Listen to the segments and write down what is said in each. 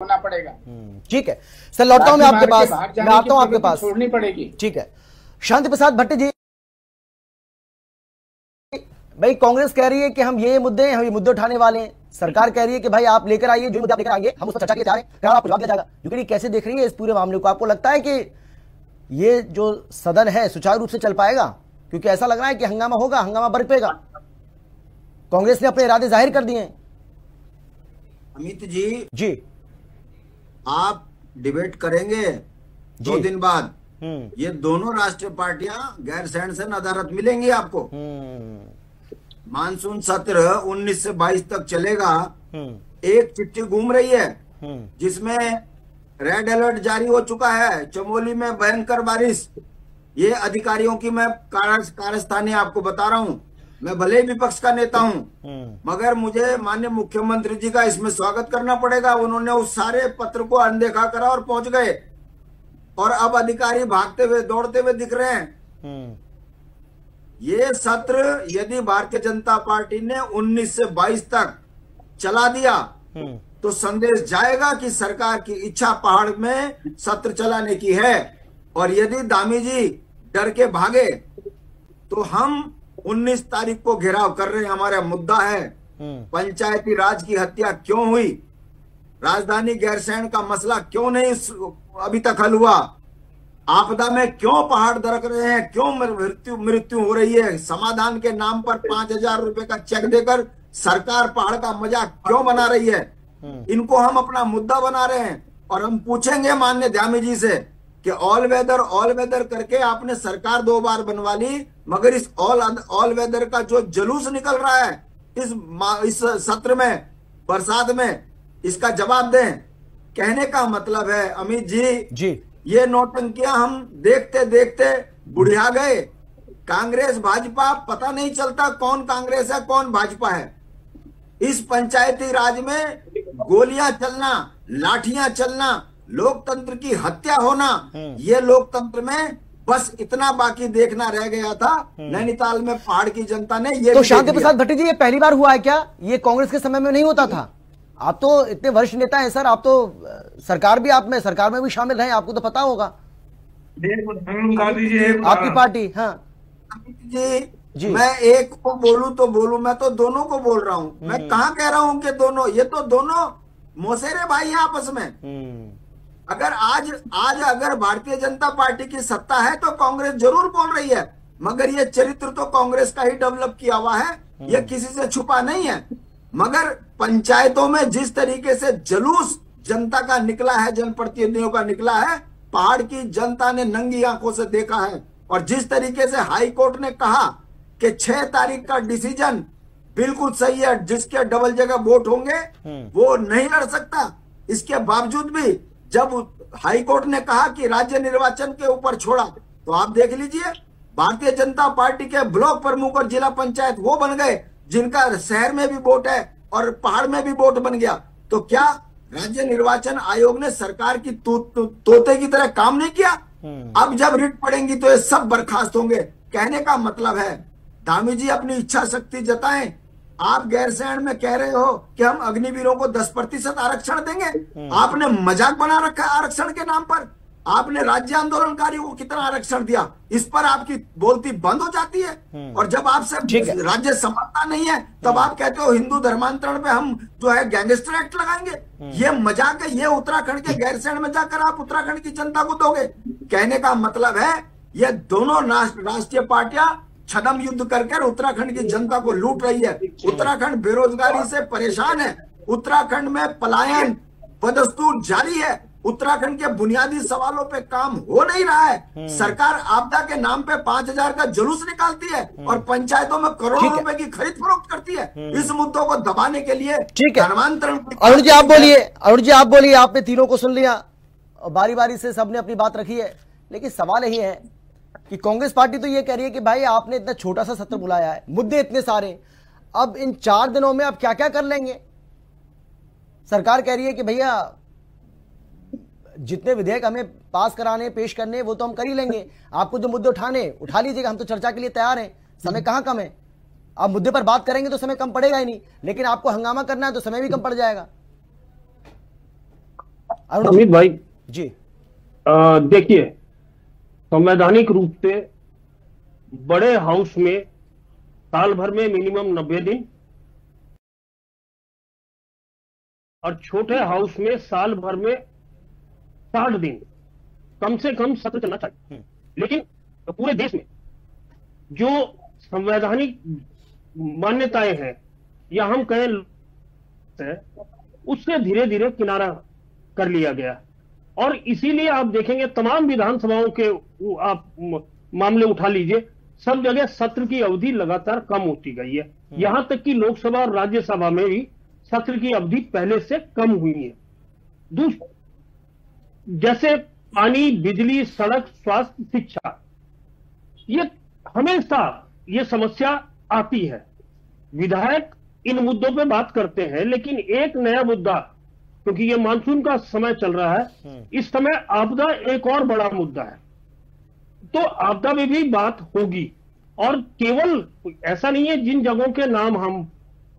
होना पड़ेगा। ठीक है सर, लौटता हूं मैं आपके पास, मैं आता हूं आपके पास, छोड़नी पड़ेगी। ठीक है। शांति प्रसाद भट्ट जी, भाई कांग्रेस कह रही है कि हम ये मुद्दे उठाने वाले हैं, सरकार कह रही है कि भाई आप लेकर आइए, जो मुद्दे आप लेकर आएंगे हम उस पर चर्चा के लिए तैयार हैं, आपको जवाब दिया जाएगा। लेकिन कैसे देख रही है इस पूरे मामले को? आपको लगता है कि ये जो सदन है सुचारू रूप से चल पाएगा? क्योंकि ऐसा लग रहा है कि हंगामा होगा, हंगामा बरपेगा। कांग्रेस ने अपने इरादे जाहिर कर दिए हैं। अमित जी जी, आप डिबेट करेंगे 2 दिन बाद, ये दोनों राष्ट्रीय पार्टियां गैर सैंक्शन अदालत मिलेंगी आपको। मानसून सत्र 19 से 22 तक चलेगा। एक चिट्ठी घूम रही है जिसमें रेड अलर्ट जारी हो चुका है, चमोली में भयंकर बारिश। ये अधिकारियों की मैं कारस्तानी आपको बता रहा हूं। मैं भले ही विपक्ष का नेता हूं, मगर मुझे माननीय मुख्यमंत्री जी का इसमें स्वागत करना पड़ेगा। उन्होंने उस सारे पत्र को अनदेखा करा और पहुंच गए, और अब अधिकारी भागते हुए दौड़ते हुए दिख रहे हैं। ये सत्र यदि भारतीय जनता पार्टी ने 19 से 22 तक चला दिया तो संदेश जाएगा कि सरकार की इच्छा पहाड़ में सत्र चलाने की है। और यदि दामी जी डर के भागे तो हम 19 तारीख को घेराव कर रहे हैं। हमारा मुद्दा है पंचायती राज की हत्या क्यों हुई, राजधानी गैरसैंण का मसला क्यों नहीं अभी तक हल हुआ, आपदा में क्यों पहाड़ दरक रहे हैं, क्यों मृत्यु हो रही है, समाधान के नाम पर 5,000 रुपए का चेक देकर सरकार पहाड़ का मजाक क्यों बना रही है। इनको हम अपना मुद्दा बना रहे हैं। और हम पूछेंगे माननीय दामी जी से कि ऑल वेदर करके आपने सरकार 2 बार बनवा ली, मगर इस ऑल वेदर का जो जुलूस निकल रहा है इस सत्र में, बरसात में, इसका जवाब दें। कहने का मतलब है अमित जी ये नौटंकियां हम देखते देखते बुढ़िया गए। कांग्रेस भाजपा पता नहीं चलता कौन कांग्रेस है कौन भाजपा है। इस पंचायती राज में गोलियां चलना, लाठियां चलना, लोकतंत्र की हत्या होना, ये लोकतंत्र में बस इतना बाकी देखना रह गया था। नैनीताल में पहाड़ की जनता ने ये। तो शांति प्रसाद भट्ट जी, ये पहली बार हुआ है क्या? ये कांग्रेस के समय में नहीं होता था? आप तो इतने वरिष्ठ नेता हैं सर, आप तो सरकार में भी शामिल हैं, आपको तो पता होगा। आपकी पार्टी। हाँ जी, मैं एक को बोलूं तो बोलूं, मैं तो दोनों को बोल रहा हूं। मैं कहाँ कह रहा हूं कि दोनों, ये तो दोनों मौसेरे भाई हैं आपस में। अगर आज अगर भारतीय जनता पार्टी की सत्ता है तो कांग्रेस जरूर बोल रही है, मगर ये चरित्र तो कांग्रेस का ही डेवलप किया हुआ है, ये किसी से छुपा नहीं है। मगर पंचायतों में जिस तरीके से जुलूस जनता का निकला है, जनप्रतिनिधियों का निकला है, पहाड़ की जनता ने नंगी आंखों से देखा है। और जिस तरीके से हाई कोर्ट ने कहा कि 6 तारीख का डिसीजन बिल्कुल सही है, जिसके डबल जगह वोट होंगे वो नहीं लड़ सकता, इसके बावजूद भी जब हाई कोर्ट ने कहा कि राज्य निर्वाचन के ऊपर छोड़ा, तो आप देख लीजिए भारतीय जनता पार्टी के ब्लॉक प्रमुख और जिला पंचायत वो बन गए जिनका शहर में भी वोट है और पहाड़ में भी वोट बन गया। तो क्या राज्य निर्वाचन आयोग ने सरकार की तोते की तरह काम नहीं किया? अब जब रिट पड़ेंगी तो ये सब बर्खास्त होंगे। कहने का मतलब है दामी जी अपनी इच्छा शक्ति जताएं। आप गैरसैंण में कह रहे हो कि हम अग्निवीरों को 10% आरक्षण देंगे। आपने मजाक बना रखा है आरक्षण के नाम पर। आपने राज्य आंदोलनकारियों को कितना आरक्षण दिया, इस पर आपकी बोलती बंद हो जाती है। और जब आपसे राज्य समझता नहीं है तब आप कहते हो हिंदू धर्मांतरण पे हम जो है गैंगस्टर एक्ट लगाएंगे। ये मजाक है। ये उत्तराखंड के गैरसैंण में जाकर आप उत्तराखंड की जनता को दोगे। कहने का मतलब है ये दोनों राष्ट्रीय पार्टियां छद्म युद्ध करके उत्तराखंड की जनता को लूट रही है। उत्तराखंड बेरोजगारी से परेशान है। उत्तराखंड में पलायन बदस्तूर जारी है। उत्तराखंड के बुनियादी सवालों पे काम हो नहीं रहा है। सरकार आपदा के नाम पे 5,000 का जुलूस निकालती है और पंचायतों में करोड़ों रुपए की खरीद फरोख्त करती है। इस मुद्दों को दबाने के लिए धर्मांतरण। अरुण जी आप बोलिए, आपने तीनों को सुन लिया, बारी बारी से सबने अपनी बात रखी है। लेकिन सवाल यही है कि कांग्रेस पार्टी तो ये कह रही है कि भाई आपने इतना छोटा सा सत्र बुलाया है, मुद्दे इतने सारे, अब इन 4 दिनों में आप क्या क्या कर लेंगे? सरकार कह रही है कि भैया जितने विधेयक हमें पास कराने, पेश करने, वो तो हम कर ही लेंगे। आपको जो मुद्दे उठा लीजिएगा, हम तो चर्चा के लिए तैयार हैं। समय कहाँ कम है? आप मुद्दे पर बात करेंगे तो समय कम पड़ेगा ही नहीं, लेकिन आपको हंगामा करना है तो समय भी कम पड़ जाएगा। अमित भाई जी देखिए, संवैधानिक रूप से बड़े हाउस में साल भर में मिनिमम 90 दिन और छोटे हाउस में साल भर में 60 दिन कम से कम सत्र चलना चाहिए। लेकिन पूरे देश में जो संवैधानिक मान्यताएं हैं या हम कहें उससे धीरे धीरे किनारा कर लिया गया, और इसीलिए आप देखेंगे तमाम विधानसभाओं के आप मामले उठा लीजिए, सब जगह सत्र की अवधि लगातार कम होती गई है। यहां तक कि लोकसभा और राज्यसभा में भी सत्र की अवधि पहले से कम हुई है। जैसे पानी, बिजली, सड़क, स्वास्थ्य, शिक्षा, ये हमेशा ये समस्या आती है। विधायक इन मुद्दों पे बात करते हैं, लेकिन एक नया मुद्दा, क्योंकि ये मानसून का समय चल रहा है, इस समय आपदा एक और बड़ा मुद्दा है, तो आपदा में भी बात होगी। और केवल ऐसा नहीं है जिन जगहों के नाम हम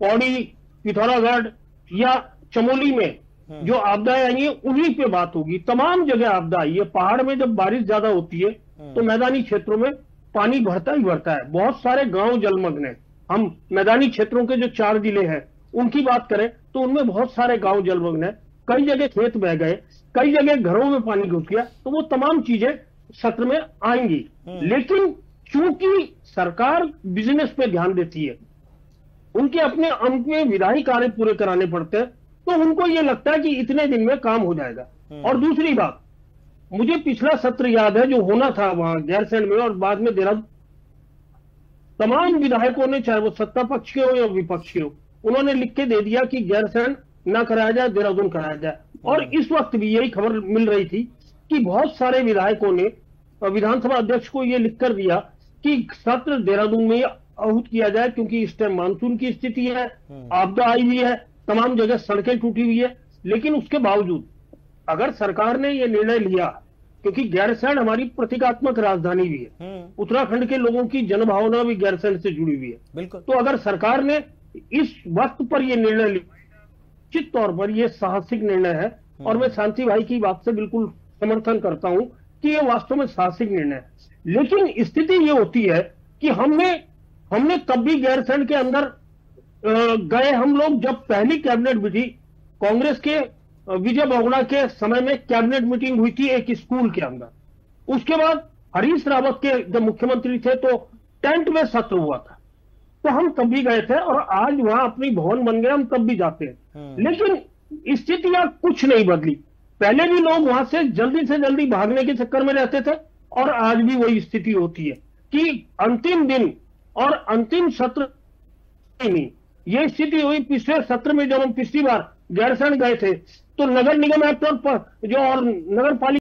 पौड़ी, पिथौरागढ़ या चमोली में जो आपदाएं आई है उन्हीं पे बात होगी। तमाम जगह आपदा आई है। पहाड़ में जब बारिश ज्यादा होती है तो मैदानी क्षेत्रों में पानी भरता ही भरता है, बहुत सारे गांव जलमग्न है। हम मैदानी क्षेत्रों के जो 4 जिले हैं उनकी बात करें तो उनमें बहुत सारे गांव जलमग्न है, कई जगह खेत बह गए, कई जगह घरों में पानी घुस गया, तो वो तमाम चीजें सत्र में आएंगी। लेकिन चूंकि सरकार बिजनेस पे ध्यान देती है, उनके अपने विधायी कार्य पूरे कराने पड़ते हैं, तो उनको ये लगता है कि इतने दिन में काम हो जाएगा। और दूसरी बात, मुझे पिछला सत्र याद है जो होना था वहां गैरसैंण में और बाद में देहरादून, तमाम विधायकों ने, चाहे वो सत्ता पक्ष के हो या विपक्ष के हो, उन्होंने लिख के दे दिया कि गैरसैंण ना कराया जाए, देहरादून कराया जाए। और इस वक्त भी यही खबर मिल रही थी कि बहुत सारे विधायकों ने विधानसभा अध्यक्ष को यह लिखकर दिया कि सत्र देहरादून में आहूत किया जाए, क्योंकि इस टाइम मानसून की स्थिति है, आपदा आई हुई है, तमाम जगह सड़कें टूटी हुई है। लेकिन उसके बावजूद अगर सरकार ने यह निर्णय लिया, क्योंकि गैरसैंण हमारी प्रतीकात्मक राजधानी भी है, उत्तराखंड के लोगों की जनभावना भी गैरसैंण से जुड़ी हुई है, बिल्कुल, तो अगर सरकार ने इस वक्त पर यह निर्णय लिया, निश्चित तौर पर यह साहसिक निर्णय है। और मैं शांति भाई की बात से बिल्कुल समर्थन करता हूं कि यह वास्तव में साहसिक निर्णय है। लेकिन स्थिति यह होती है कि हमने तब भी गैरसैंण के अंदर गए, हम लोग जब पहली कैबिनेट मीटिंग कांग्रेस के विजय बहुगुणा के समय में कैबिनेट मीटिंग हुई थी एक स्कूल के अंदर, उसके बाद हरीश रावत के जब मुख्यमंत्री थे तो टेंट में सत्र हुआ था, तो हम तब भी गए थे और आज वहां अपनी भवन बन गए, हम तब भी जाते हैं। लेकिन स्थितियां कुछ नहीं बदली, पहले भी लोग वहां से जल्दी भागने के चक्कर में रहते थे और आज भी वही स्थिति होती है कि अंतिम दिन और अंतिम सत्र नहीं। ये स्थिति हुई पिछले सत्र में, जब हम पिछली बार गैरसैंण गए थे तो नगर निगम एक्ट और जो और नगर पालिका